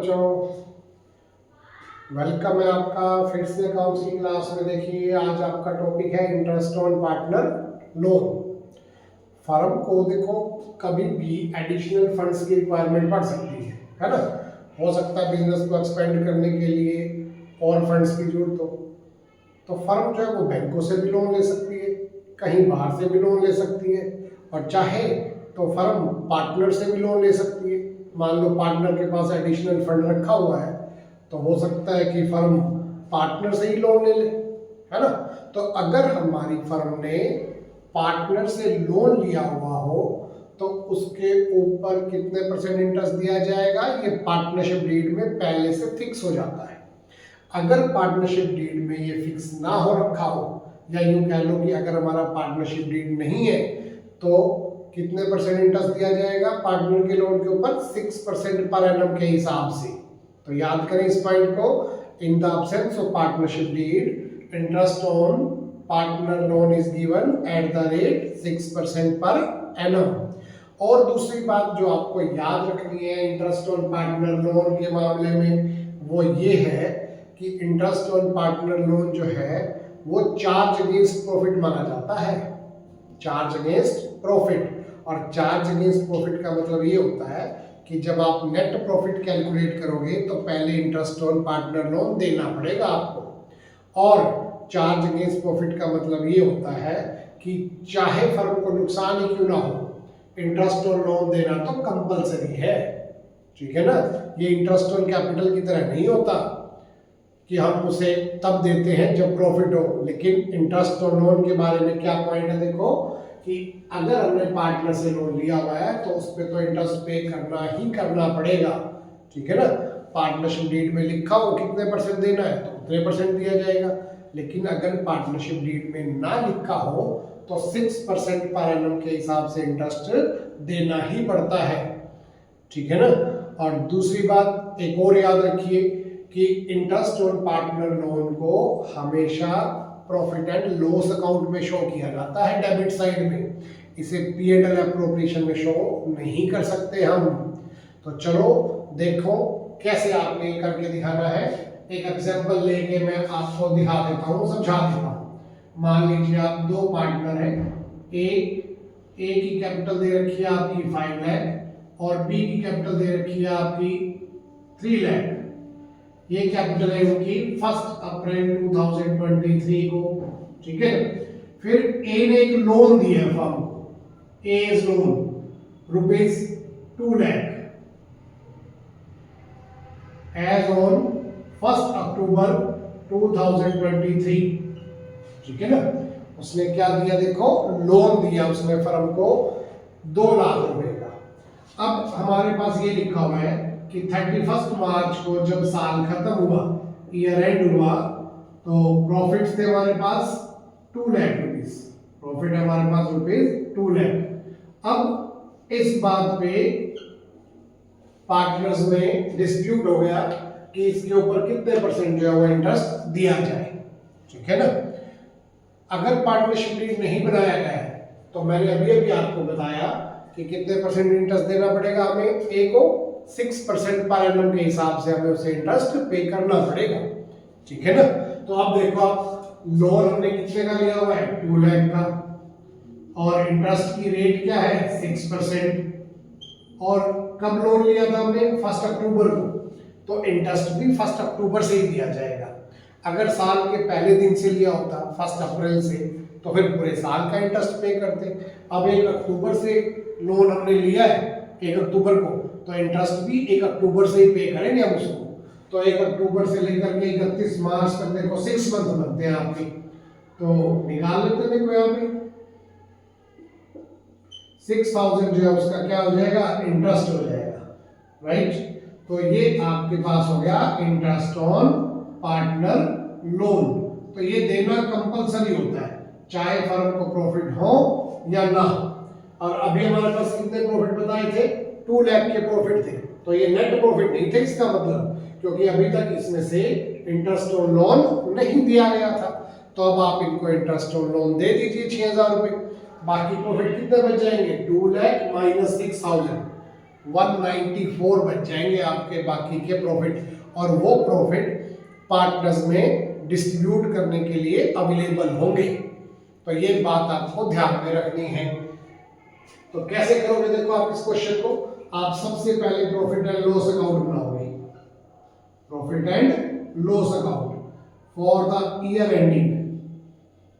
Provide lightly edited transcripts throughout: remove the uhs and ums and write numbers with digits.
बच्चों, वेलकम है आपका फिर से अकाउंट्स की क्लास में। देखिए आज आपका टॉपिक है interest on partner loan. Firm को देखो कभी भी एडिशनल फंड्स की रिक्वायरमेंट पड़ सकती है ना। हो सकता है बिजनेस को एक्सपेंड करने के लिए और फंड्स की जरूरत हो, तो फर्म जो है वो बैंकों से भी लोन ले सकती है, कहीं बाहर से भी लोन ले सकती है, और चाहे तो फर्म पार्टनर से भी लोन ले सकती है। मान लो पार्टनर के पास एडिशनल फंड रखा हुआ है तो हो सकता है कि फर्म पार्टनर से ही लोन ले ले, है ना। तो अगर हमारी फर्म ने पार्टनर से लोन लिया हुआ हो तो उसके ऊपर कितने परसेंट इंटरेस्ट दिया जाएगा, ये पार्टनरशिप डीड में पहले से फिक्स हो जाता है। अगर पार्टनरशिप डीड में ये फिक्स ना हो रखा हो, या यूं कह लो कि अगर हमारा पार्टनरशिप डीड नहीं है तो कितने परसेंट इंटरेस्ट दिया जाएगा पार्टनर के लोन के ऊपर, 6% पर एनम के हिसाब से। तो याद करें इस पॉइंट को, in the absence of partnership deed interest on partner loan is given at the rate 6% per annum. और दूसरी बात जो आपको याद रखनी है इंटरेस्ट ऑन पार्टनर लोन के मामले में, वो ये है कि इंटरेस्ट ऑन पार्टनर लोन जो है वो चार्ज अगेंस्ट प्रॉफिट माना जाता है। चार्ज अगेंस्ट प्रॉफिट, और चार्ज अगेंस्ट प्रॉफिट का मतलब ये होता है कि जब आप नेट प्रॉफिट कैलकुलेट करोगे तो पहले इंटरेस्ट ऑन पार्टनर लोन देना पड़ेगा आपको। और चार्ज अगेंस्ट प्रॉफिट का मतलब ये होता है कि चाहे फर्म को नुकसान ही क्यों ना हो, इंटरेस्ट ऑन लोन देना तो कंपलसरी है, ठीक है ना। ये इंटरेस्ट ऑन कैपिटल की तरह नहीं होता कि हम उसे तब देते हैं जब प्रॉफिट हो। लेकिन इंटरेस्ट ऑन लोन के बारे में क्या पॉइंट है, देखो कि अगर हमने पार्टनर से लोन लिया हुआ है तो उस पर तो इंटरेस्ट पे करना ही करना पड़ेगा, ठीक है ना। पार्टनरशिप डीड में लिखा हो कितने परसेंट देना है तो उतने परसेंट दिया जाएगा। लेकिन अगर पार्टनरशिप डीड में ना लिखा हो तो 6% पर एनम के हिसाब से इंटरेस्ट देना ही पड़ता है, ठीक है ना। और दूसरी बात एक और याद रखिए कि इंटरेस्ट ऑन पार्टनर लोन को हमेशा प्रॉफिट एंड लॉस अकाउंट में शो किया जाता है, डेबिट साइड में। इसे P&L एप्रोप्रिएशन में शो नहीं कर सकते हम। तो चलो देखो कैसे आपने करके दिखाना है। एक एग्जांपल लेके मैं आपको दिखा देता हूँ, समझा देता हूँ। मान लीजिए आप दो पार्टनर हैं, ए की कैपिटल दे रखी है आपकी 5 लाख और बी की कैपिटल दे रखी है आपकी 3 लाख। ये कैपिटल है उनकी 1 अप्रैल 2023 को, ठीक है। फिर ए ने एक लोन दिया है फर्म को, as loan rupees 2 lakh as on 1 October 2023, ठीक है ना। उसने क्या दिया, देखो लोन दिया उसने फर्म को 2 लाख रुपए का। अब हमारे पास ये लिखा हुआ है कि 31 मार्च को जब साल खत्म हुआ, ईयर एंड हुआ, तो प्रॉफिट्स थे हमारे पास 2 लाख रुपीस। प्रॉफिट हमारे पास रुपीज 2 लाख। अब इस बात पे पार्टनर्स में डिस्प्यूट हो गया कि इसके ऊपर कितने परसेंट जो है वो इंटरेस्ट दिया जाए, ठीक है ना। अगर पार्टनरशिप डीड नहीं बनाया गया है तो मैंने अभी अभी आपको बताया कि कितने परसेंट इंटरेस्ट देना पड़ेगा हमें, ए को 6% पर एनम के हिसाब से हमें उसे इंटरेस्ट पे करना पड़ेगा, ठीक है ना। तो अब देखो आप लोन हमने कितने का लिया हुआ है, 2 लाख का, और इंटरेस्ट की रेट क्या है 6%। और कब लोन लिया था हमने, 1 अक्टूबर को, तो इंटरेस्ट भी 1 अक्टूबर से ही दिया जाएगा। अगर साल के पहले दिन से लिया होता 1 अप्रैल से, तो फिर पूरे साल का इंटरेस्ट पे करते। अब 1 अक्टूबर से लोन हमने लिया है 1 अक्टूबर को, तो इंटरेस्ट भी 1 अक्टूबर से ही पे करेंगे हम उसको। तो 1 अक्टूबर से लेकर के 31 मार्च तक देखो 6 मंथ बनते हैं आपके, तो निकाल लेते हैं। देखो यहाँ पे 6000 जो है उसका क्या हो जाएगा, इंटरेस्ट हो जाएगा, राइट। तो ये आपके पास हो गया इंटरेस्ट ऑन पार्टनर लोन। तो ये देना कंपलसरी होता है, चाहे फर्म को प्रॉफिट हो या ना। और अभी हमारे पास कितने प्रॉफिट बताए थे, 2 लाख के प्रॉफिट थे, तो ये नेट प्रॉफिट नहीं थे इसका मतलब, क्योंकि अभी तक इसमें से इंटरेस्ट ऑन लोन नहीं दिया गया था। तो अब आप इनको इंटरेस्ट ऑन लोन दे दीजिए 6000 रुपए, बाकी प्रॉफिट कितने बच जाएंगे, 2 लाख माइनस 6000, 194 बच जाएंगे आपके बाकी के प्रॉफिट, और वो प्रॉफिट पार्टनर्स में डिस्ट्रीब्यूट करने के लिए अवेलेबल होंगे। तो ये बात आपको ध्यान में रखनी है। तो कैसे करोगे देखो आप इस क्वेश्चन को, आप सबसे पहले प्रॉफिट एंड लॉस अकाउंट बनाओगे, profit and loss account for the year ending,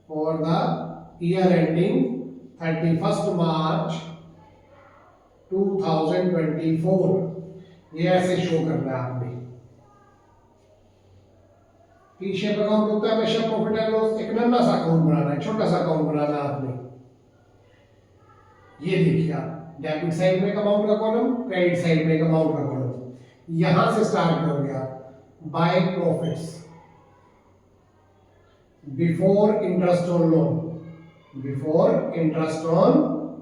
for the year ending 31 मार्च 2024। ये ऐसे शो करना है आपने। टी शेप अकाउंट होता है हमेशा प्रॉफिट एंड लॉस, एक नन्हा सा अकाउंट बनाना है, छोटा सा अकाउंट बनाना है आपने। ये देखिए आप, डेबिट साइड में एक अमाउंट का कॉलम, क्रेडिट साइड में एक अमाउंट का कॉलम। यहां से स्टार्ट करोगे आप, by profits before interest on loan, before interest on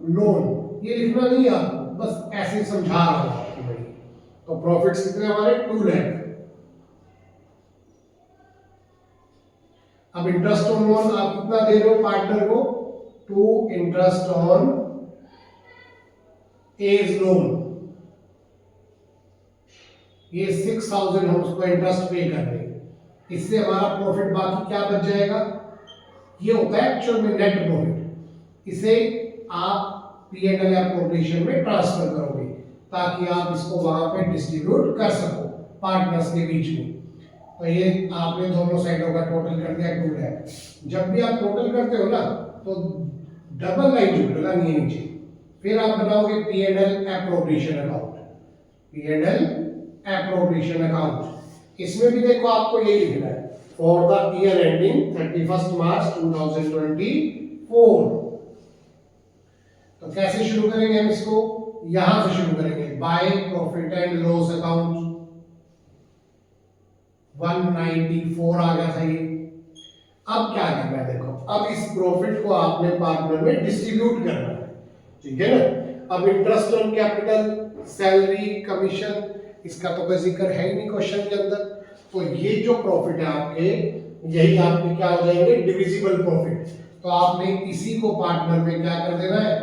loan. ये लिखना नहीं है आपको, बस ऐसे समझा रहा हूं आपको भाई। तो प्रॉफिट्स कितने हमारे 2 लाख। अब इंटरेस्ट ऑन लोन आप कितना दे रहे हो पार्टनर को, 2 इंटरेस्ट ऑन एज लोन, ये 6000 हम उसको इंटरेस्ट पे कर रहे हैं। इससे हमारा प्रॉफिट बाकी क्या बच जाएगा, ये होता है एक्चुअल में नेट प्रॉफिट। इसे आप P&L एप्रोप्रिएशन में ट्रांसफर करोगे ताकि आप इसको वहां पे डिस्ट्रीब्यूट कर सको पार्टनर्स के बीच में। तो ये आपने दोनों साइडों का टोटल कर दिया 2 लाख। जब भी आप टोटल करते हो ना तो डबल लाइन जुड़ लगानी है नीचे, फिर आप बनाओगे P&L appropriation account, P&L appropriation account. इसमें भी देखो आपको यही लिखना है, फॉर द ईयर एंडिंग 31 मार्च 2024। तो कैसे शुरू करेंगे हम इसको, यहां से शुरू करेंगे, by profit and loss account 194 आ गया था ये। अब क्या करना है देखो, अब इस प्रॉफिट को आपने पार्टनर में डिस्ट्रीब्यूट करना है, ठीक है ना। अब interest on capital, salary, commission, इसका तो कोई जिक्र है ही नहीं क्वेश्चन के अंदर। तो ये जो प्रॉफिट है आपके, यही आपके क्या हो जाएंगे, डिविजिबल प्रॉफिट। तो आपने इसी को पार्टनर में क्या कर देना है,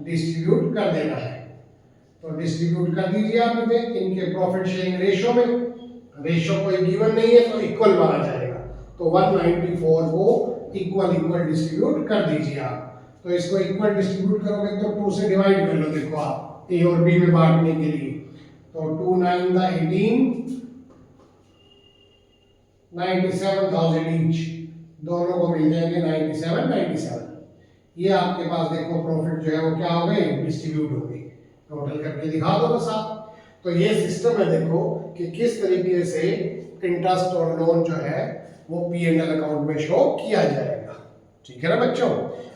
डिस्ट्रीब्यूट कर देना है। तो डिस्ट्रीब्यूट कर दीजिए आप इनके प्रॉफिट शेयरिंग रेशियो में। रेशियो कोई गिवन नहीं है तो इक्वल माना जाएगा। तो 194 को इक्वल इक्वल डिस्ट्रीब्यूट कर दीजिए आप। तो इसको इक्वल डिस्ट्रीब्यूट करोगे तो 2 से डिवाइड कर लो, देखो आप ए और बी में बांटने के लिए। तो 2 9 द 18, 97,000 ईच, दोनों को मिल जाएंगे 97। ये आपके पास देखो प्रॉफिट जो है वो क्या हो गए, डिस्ट्रीब्यूट हो गए। टोटल करके दिखा दो बस आप। तो ये सिस्टम है देखो कि किस तरीके से इंटरेस्ट और लोन जो है वो P&L अकाउंट में शो किया जाएगा, ठीक है ना बच्चों।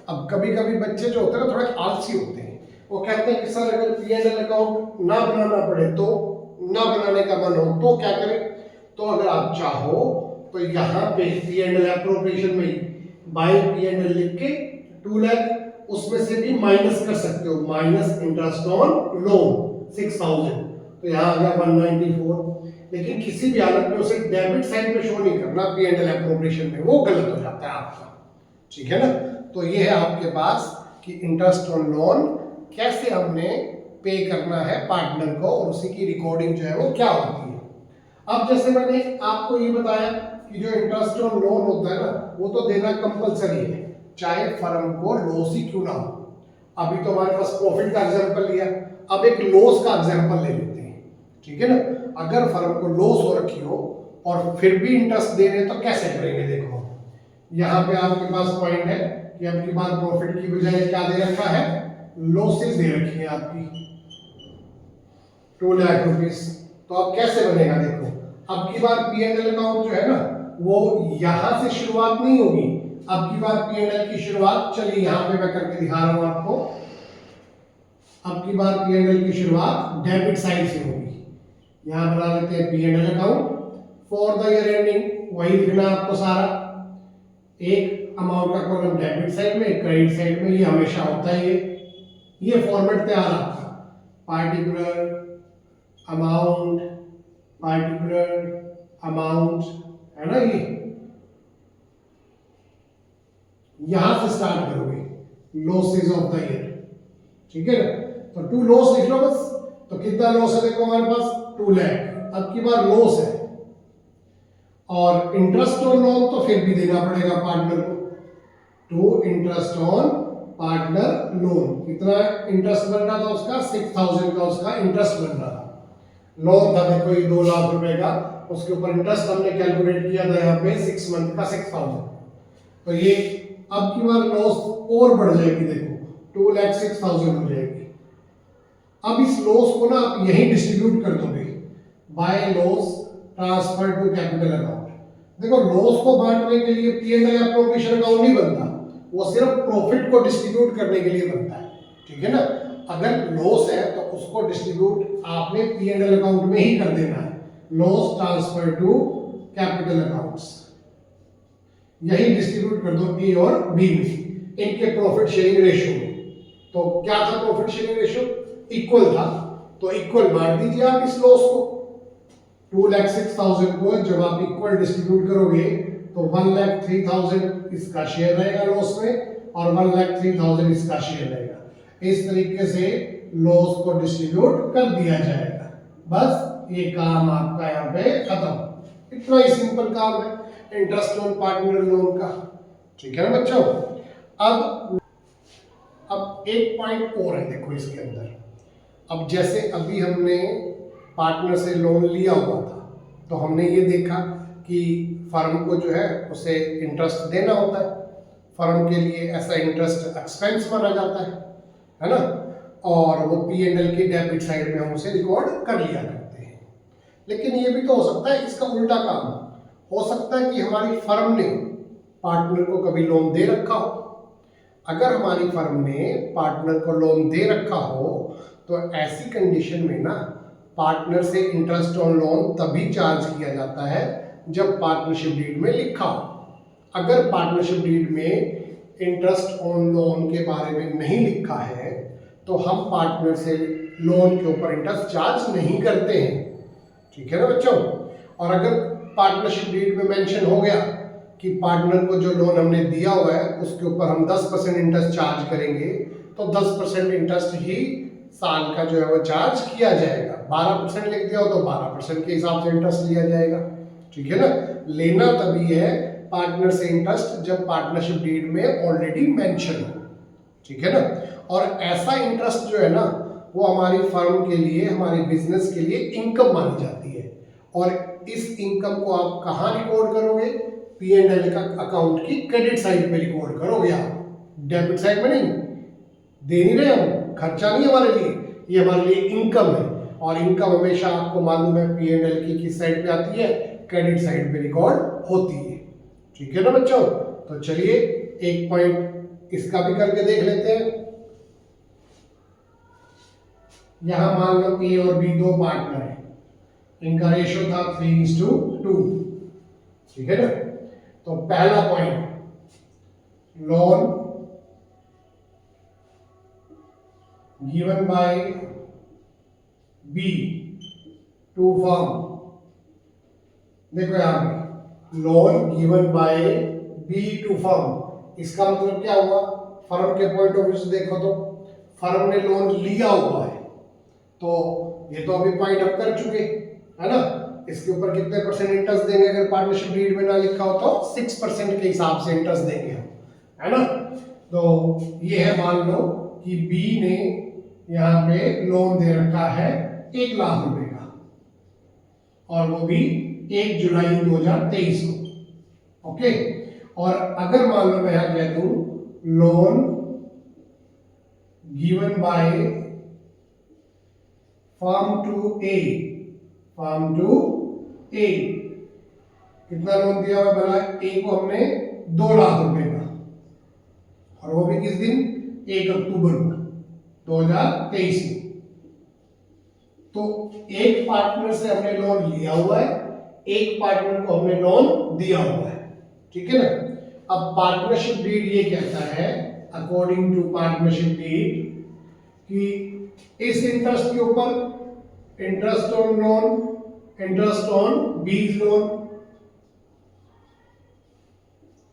अब कभी कभी बच्चे जो होते हैं ना थोड़े आलसी होते हैं, वो कहते हैं कि सर अगर P&L अकाउंट ना बनाना पड़े तो, ना बनाने का मन हो तो क्या करें। तो अगर आप चाहो तो यहाँ पे P&L एप्रोप्रिएशन में बाय P&L लिख के 2 लाख, उसमें से भी माइनस कर सकते हो, माइनस इंटरेस्ट ऑन लोन 6000, तो यहाँ आ गया 194। लेकिन किसी भी हालत में उसे डेबिट साइड में शो नहीं करना P&L एप्रोप्रिएशन में, वो गलत हो जाता है आपका, ठीक है ना। तो ये है आपके पास कि इंटरेस्ट ऑन लोन कैसे हमने पे करना है पार्टनर को, और उसी की रिकॉर्डिंग जो है वो क्या होती है। अब जैसे मैंने आपको ये बताया कि जो इंटरेस्ट ऑन लोन होता है ना वो तो देना कंपलसरी है, चाहे फर्म को लॉस ही क्यों ना हो। अभी तो हमारे पास प्रॉफिट का एग्जांपल लिया, अब एक लॉस का एग्जांपल ले लेते हैं, ठीक है ना। अगर फर्म को लॉस हो रखी हो और फिर भी इंटरेस्ट दे रहे हैं तो कैसे करेंगे, देखो यहाँ पे आपके पास पॉइंट है कि अब की बार प्रॉफिट की बजाय क्या दे रखा है, लॉसेस दे रखी है आपकी 2 लाख रुपीस। तो अब कैसे बनेगा देखो, अब की बार P&L अकाउंट जो है ना वो यहां से शुरुआत नहीं होगी, अब की बार P&L की शुरुआत, चलिए यहां पे मैं करके दिखा रहा हूं आपको। अब की बार P&L की शुरुआत डेबिट साइड से होगी। यहां बना लेते हैं P&L account for the year ending, वही लिखना आपको सारा, एक अमाउंट का कॉलम डेबिट साइड में, क्रेडिट साइड में, ये हमेशा होता है। ये फॉर्मेट तैयार आपका, पार्टिकुलर अमाउंट, पार्टिकुलर अमाउंट, है ना। ये यहां से स्टार्ट करोगे लॉसेस ऑफ द ईयर, ठीक है ना। तो 2 लॉस लिख लो बस, तो कितना लॉस है देखो हमारे पास 2 लाख, अब की बार लॉस है। और इंटरेस्ट ऑन लोन तो फिर भी देना पड़ेगा पार्टनर को, to interest on partner loan. कितना इंटरेस्ट बन रहा था उसका, 6000 का उसका इंटरेस्ट बन रहा था। लोन था देखो ये 2 लाख रुपए का, उसके ऊपर इंटरेस्ट हमने कैलकुलेट किया था यहाँ पे 6 मंथ का 6000। तो ये अब की बार लॉस और बढ़ जाएगी देखो, 2,06,000 हो जाएगी। अब इस लॉस को ना आप यही डिस्ट्रीब्यूट कर दोगे by loss transfer to capital account. देखो लॉस को बांटने के लिए P&L या प्रोविजन अकाउंट नहीं बनता, वो सिर्फ प्रॉफिट को डिस्ट्रीब्यूट करने के लिए बनता है, ठीक है ना। अगर लॉस है तो उसको डिस्ट्रीब्यूट आपने P&L अकाउंट में ही कर देना है, loss transfer to capital accounts, यही डिस्ट्रीब्यूट कर दो ए और बी में, इनके प्रॉफिट शेयरिंग रेशियो में। तो क्या था प्रॉफिट शेयरिंग रेशियो, इक्वल था, तो इक्वल बांट दीजिए आप इस लॉस को। 2,06,000 को जब आप इक्वल डिस्ट्रीब्यूट करोगे तो 1,03,000 इसका शेयर रहेगा लॉस में और 1,03,000 इसका शेयर रहेगा। इस तरीके से लॉस को डिस्ट्रीब्यूट कर दिया जाएगा। बस ये काम आपका यहाँ पे खत्म। इतना ही सिंपल काम है इंटरेस्ट ऑन पार्टनर लोन का, ठीक है ना बच्चों। अब एक पॉइंट और है देखो इसके अंदर। अब जैसे अभी हमने पार्टनर से लोन लिया हुआ था तो हमने ये देखा कि फर्म को जो है उसे इंटरेस्ट देना होता है, फर्म के लिए ऐसा इंटरेस्ट एक्सपेंस माना जाता है ना, और वो P&L की डेबिट साइड में हम उसे रिकॉर्ड कर लिया करते हैं। लेकिन ये भी तो हो सकता है इसका उल्टा काम हो सकता है कि हमारी फर्म ने पार्टनर को कभी लोन दे रखा हो। अगर हमारी फर्म ने पार्टनर को लोन दे रखा हो तो ऐसी कंडीशन में ना पार्टनर से इंटरेस्ट ऑन लोन तभी चार्ज किया जाता है जब पार्टनरशिप डीड में लिखा हो। अगर पार्टनरशिप डीड में इंटरेस्ट ऑन लोन के बारे में नहीं लिखा है तो हम पार्टनर से लोन के ऊपर इंटरेस्ट चार्ज नहीं करते हैं, ठीक है ना बच्चों। और अगर पार्टनरशिप डीड में मेंशन हो गया कि पार्टनर को जो लोन हमने दिया हुआ है उसके ऊपर हम 10% इंटरेस्ट चार्ज करेंगे, तो 10% इंटरेस्ट ही साल का जो है वो चार्ज किया जाएगा। 12% लिख दिया हो तो 12% के हिसाब से इंटरेस्ट लिया जाएगा, ठीक है ना। लेना तभी है पार्टनर से इंटरेस्ट जब पार्टनरशिप डीड में ऑलरेडी मेंशन हो, ठीक है ना। और ऐसा इंटरेस्ट जो है ना वो हमारी फर्म के लिए, हमारे बिजनेस के लिए इनकम मानी जाती है। और इस इनकम को आप कहाँ रिकॉर्ड करोगे, P&L का अकाउंट की क्रेडिट साइड पे रिकॉर्ड करोगे आप, डेबिट साइड में नहीं। दे नहीं रहे हम, खर्चा नहीं हमारे लिए, ये हमारे लिए इनकम है। और इनकम हमेशा आपको मालूम है P&L की किस साइड पे आती है, क्रेडिट साइड पे रिकॉर्ड होती है, ठीक है ना बच्चों। तो चलिए एक पॉइंट इसका भी करके देख लेते हैं। यहां मान लो A और B दो पार्टनर है, इनका रेशियो था 3:2, ठीक है ना। तो पहला point, loan given by B to firm. देखो यहां पे loan given by B to firm, इसका मतलब क्या हुआ, फर्म के पॉइंट ऑफ व्यू से देखो तो फर्म ने लोन लिया हुआ है, तो ये तो अभी पॉइंट अप कर चुके है ना। इसके ऊपर कितने परसेंट इंटरेस्ट देंगे, अगर पार्टनरशिप डीड में ना लिखा हो तो 6% के हिसाब से इंटरेस्ट देंगे हम, है ना। तो ये है, मान लो कि बी ने यहाँ पे लोन दे रखा है 1 लाख रुपए का, और वो भी 1 जुलाई 2023 को, ओके। और अगर मान लो मैं यहाँ कह दूं loan given by firm to a, firm to a, कितना लोन दिया हुआ बना, ए को हमने 2 लाख रुपए का, और वो भी किस दिन, 1 अक्टूबर को 2023 में। तो एक पार्टनर से हमने लोन लिया हुआ है, एक पार्टनर को हमने लोन दिया हुआ है, ठीक है ना। अब पार्टनरशिप डीड ये कहता है, अकॉर्डिंग टू पार्टनरशिप डीड, कि इस इंटरेस्ट के ऊपर interest on loan, interest on बीज loan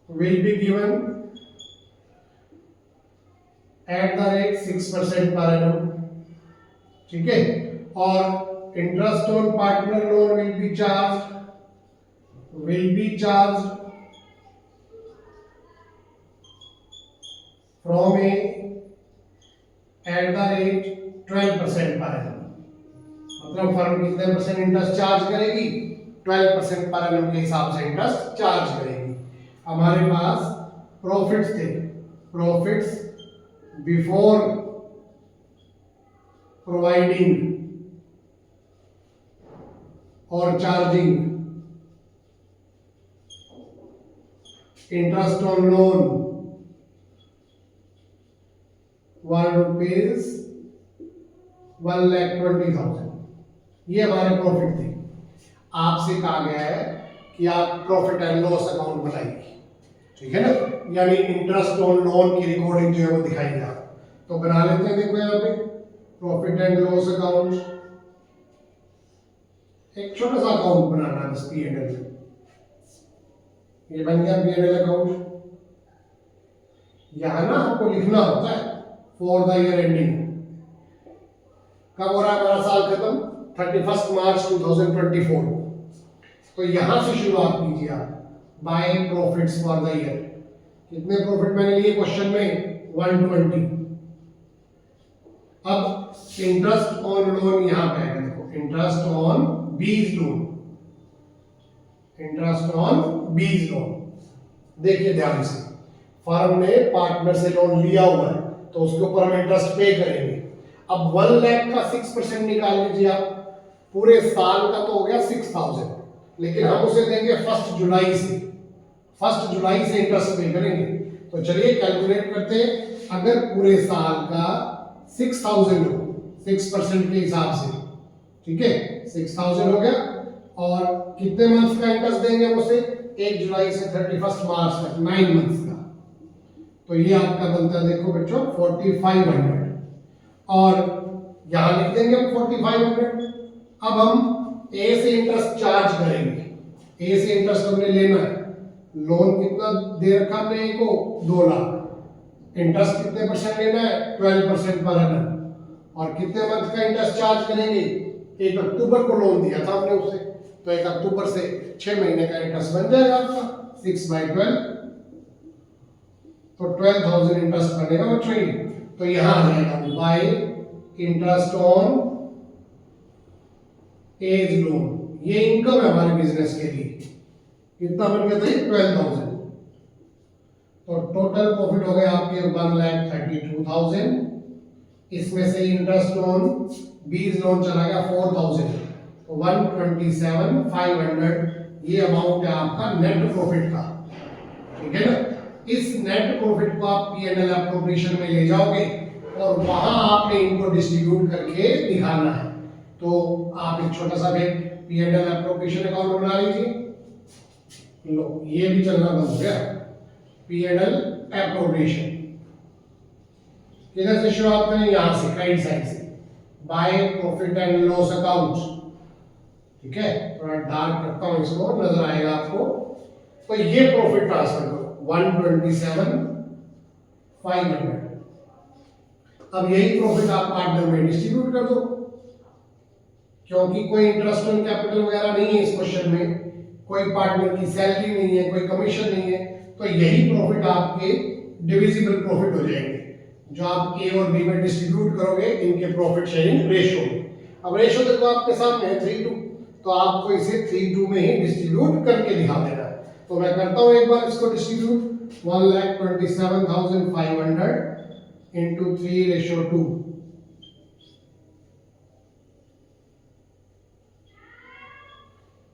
will be given at the rate 6% per annum, ठीक है। और interest on partner loan will be charge from a at the rate 12% per annum. मतलब firm कितने परसेंट इंटरेस्ट चार्ज करेगी? 12% per annum के हिसाब से इंटरेस्ट चार्ज करेगी। हमारे पास प्रॉफिट्स थे, प्रॉफिट्स बिफोर प्रोवाइडिंग और चार्जिंग इंटरेस्ट ऑन लोन 1,20,000। ये हमारे प्रॉफिट थे। आपसे कहा गया है कि आप प्रॉफिट एंड लॉस अकाउंट बनाइए, ठीक है ना, यानी इंटरेस्ट ऑन लोन की रिकॉर्डिंग जो है वो दिखाई आप। तो बना लेते हैं, देखो यहाँ पे प्रॉफिट एंड लॉस अकाउंट, एक छोटा सा अकाउंट बनाना है बस P&L। ये बन गया P&L अकाउंट। यहां ना आपको लिखना होता है फॉर द ईयर एंडिंग, कब हो रहा है हमारा साल खत्म? 31 मार्च 2024। तो यहां से शुरुआत कीजिए आप, by profits for the year. कितने प्रॉफिट मैंने लिए क्वेश्चन में? 120। अब इंटरेस्ट ऑन लोन यहां पे आएगा, देखो इंटरेस्ट ऑन बीज लोन, इंटरेस्ट ऑन बीज लोन। देखिए ध्यान से, फर्म ने पार्टनर से लोन लिया हुआ है तो उसके ऊपर हम इंटरेस्ट पे करेंगे। अब 1 लाख का 6% निकाल लीजिए आप, पूरे साल का तो हो गया 6,000, लेकिन हम उसे देंगे 1 जुलाई से, 1 जुलाई से इंटरेस्ट पे करेंगे। तो चलिए कैलकुलेट करते हैं। अगर पूरे साल का 6,000 हो 6% के हिसाब से, ठीक है, 6,000 हो गया, और कितने मंथ्स का इंटरेस्ट देंगे हम उसे? 1 जुलाई से 31 मार्च तक, 9 मंथ्स का। तो ये आपका बनता है, देखो बच्चों 4500, और यहां लिख देंगे हम 4500। अब हम ए से इंटरेस्ट चार्ज करेंगे, ए से इंटरेस्ट हमने लेना है। लोन कितना दे रखा हमने ए को? 2 लाख। इंटरेस्ट कितने परसेंट लेना है? 12% पर एनम। और कितने मंथ का इंटरेस्ट चार्ज करेंगे? 1 अक्टूबर को लोन दिया था हमने उसे, तो 1 अक्टूबर से 6 महीने का इंटरेस्ट बन जाएगा आपका 6/12, तो 12,000 इंटरेस्ट बनेगा बच्चों ये। तो यहां आ जाएगा by interest on A's loan, ये इनकम है हमारे बिजनेस के लिए। कितना बन गया था? 12,000। तो टोटल प्रॉफिट हो गया आपके 1,32,000। इसमें से इंटरेस्ट ऑन बीज लोन चला गया 4,000, तो 127,500 ये अमाउंट है आपका नेट प्रॉफिट का, ठीक है ना। इस नेट प्रॉफिट को आप P&L एप्रोप्रिएशन में ले जाओगे और वहां आपने इनको डिस्ट्रीब्यूट करके दिखाना है। तो आप एक छोटा सा फिर P&L एप्रोप्रिएशन अकाउंट बना लीजिए। लो, ये भी चलना बंद हो गया। P&L एप्रोप्रिएशन किधर से शुरुआत करें? यहां से, राइट साइड से, by profit and loss account, ठीक है। थोड़ा डार्क करता हूं इसको, नजर आएगा आपको। तो ये प्रॉफिट ट्रांसफर करो 127,500। अब यही प्रॉफिट आप पार्टनर में डिस्ट्रीब्यूट कर दो, क्योंकि कोई इंटरेस्ट ऑन कैपिटल वगैरह नहीं है इस क्वेश्चन में, कोई पार्टनर की सैलरी नहीं है, कोई कमीशन नहीं है। तो यही प्रॉफिट आपके डिविजिबल प्रॉफिट हो जाएंगे, जो आप ए और बी में डिस्ट्रीब्यूट करोगे इनके प्रॉफिट शेयरिंग रेशियो में। अब रेशियो देखो आपके सामने है 3:2, तो आपको इसे 3:2 में ही डिस्ट्रीब्यूट करके दिखा देना है। तो मैं करता हूं एक बार इसको डिस्ट्रीब्यूट, 1,27,500 into 3:2।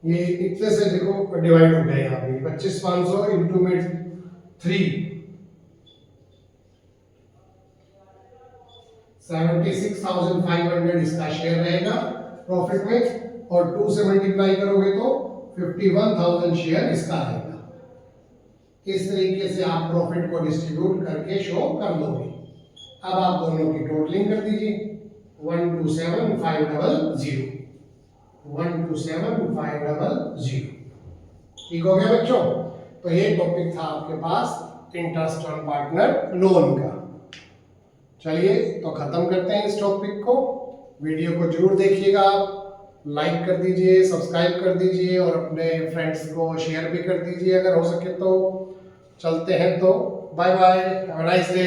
ये इतने से देखो डिवाइड हो गया यहाँ पे 25,500 इंटू में 3, 76,500 इसका शेयर रहेगा प्रॉफिट में, और 2 से मल्टीप्लाई करोगे तो 51,000 शेयर इसका रहेगा। इस तरीके से आप प्रॉफिट को डिस्ट्रीब्यूट करके शो कर दोगे। अब आप दोनों की टोटलिंग कर दीजिए, 127,500, 127,500। ठीक हो गया बच्चों। तो ये टॉपिक था आपके पास इंटरेस्ट ऑन पार्टनर लोन का। चलिए तो खत्म करते हैं इस टॉपिक को। वीडियो को जरूर देखिएगा, लाइक कर दीजिए, सब्सक्राइब कर दीजिए और अपने फ्रेंड्स को शेयर भी कर दीजिए अगर हो सके तो। चलते हैं तो, bye bye, have a nice day.